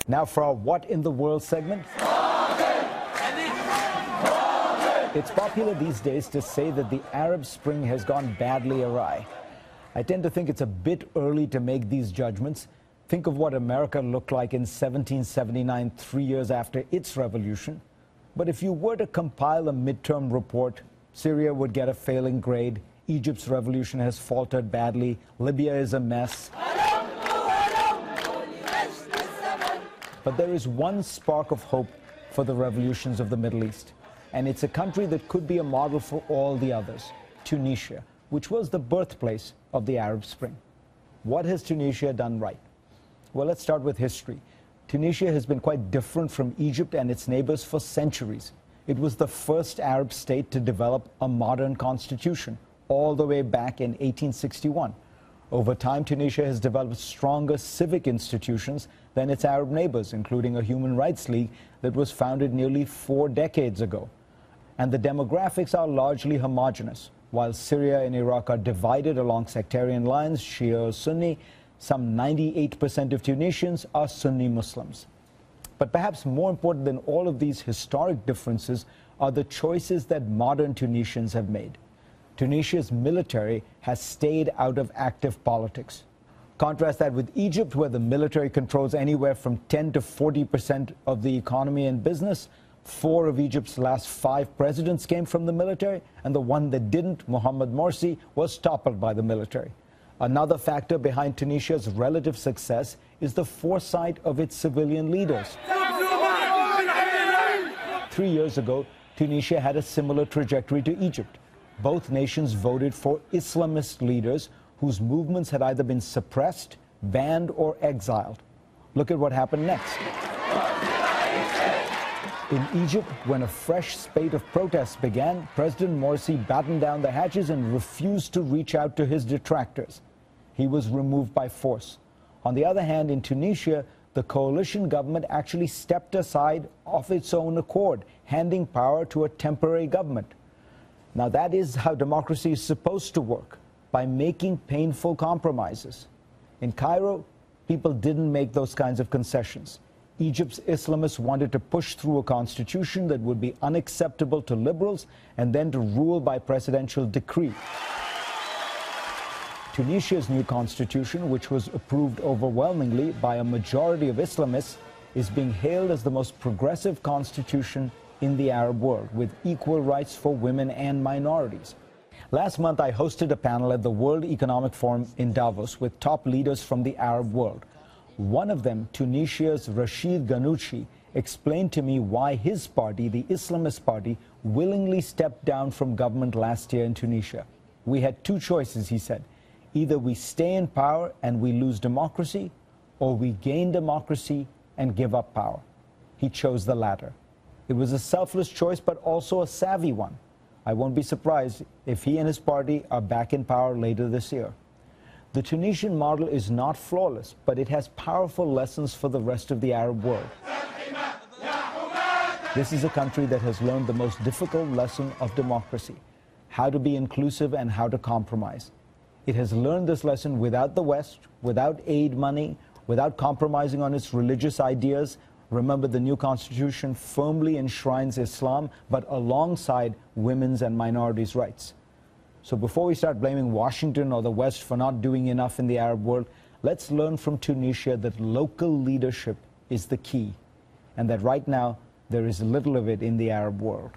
Now for our What in the World segment. It's popular these days to say that the Arab Spring has gone badly awry. I tend to think it's a bit early to make these judgments. Think of what America looked like in 1779, 3 years after its revolution. But if you were to compile a midterm report, Syria would get a failing grade, Egypt's revolution has faltered badly, Libya is a mess. But there is one spark of hope for the revolutions of the Middle East. And it's a country that could be a model for all the others, Tunisia, which was the birthplace of the Arab Spring. What has Tunisia done right? Well, let's start with history. Tunisia has been quite different from Egypt and its neighbors for centuries. It was the first Arab state to develop a modern constitution, all the way back in 1861. Over time, Tunisia has developed stronger civic institutions than its Arab neighbors, including a human rights league that was founded nearly 4 decades ago. And the demographics are largely homogenous. While Syria and Iraq are divided along sectarian lines, Shia or Sunni, some 98% of Tunisians are Sunni Muslims. But perhaps more important than all of these historic differences are the choices that modern Tunisians have made. Tunisia's military has stayed out of active politics. Contrast that with Egypt, where the military controls anywhere from 10 to 40% of the economy and business. 4 of Egypt's last 5 presidents came from the military, and the one that didn't, Mohamed Morsi, was toppled by the military. Another factor behind Tunisia's relative success is the foresight of its civilian leaders. 3 years ago, Tunisia had a similar trajectory to Egypt. Both nations voted for Islamist leaders whose movements had either been suppressed, banned, or exiled. Look at what happened next. In Egypt, when a fresh spate of protests began, President Morsi battened down the hatches and refused to reach out to his detractors. He was removed by force. On the other hand, in Tunisia, the coalition government actually stepped aside of its own accord, handing power to a temporary government. Now, that is how democracy is supposed to work, by making painful compromises. In Cairo, people didn't make those kinds of concessions. Egypt's Islamists wanted to push through a constitution that would be unacceptable to liberals and then to rule by presidential decree. Tunisia's new constitution, which was approved overwhelmingly by a majority of Islamists, is being hailed as the most progressive constitution in the Arab world, with equal rights for women and minorities. Last month, I hosted a panel at the World Economic Forum in Davos with top leaders from the Arab world. One of them, Tunisia's Rashid Ghannouchi, explained to me why his party, the Islamist Party, willingly stepped down from government last year in Tunisia. We had 2 choices, he said. Either we stay in power and we lose democracy, or we gain democracy and give up power. He chose the latter. It was a selfless choice, but also a savvy one. I won't be surprised if he and his party are back in power later this year. The Tunisian model is not flawless, but it has powerful lessons for the rest of the Arab world. This is a country that has learned the most difficult lesson of democracy, how to be inclusive and how to compromise. It has learned this lesson without the West, without aid money, without compromising on its religious ideas. Remember, the new constitution firmly enshrines Islam, but alongside women's and minorities' rights. So before we start blaming Washington or the West for not doing enough in the Arab world, let's learn from Tunisia that local leadership is the key, and that right now there is little of it in the Arab world.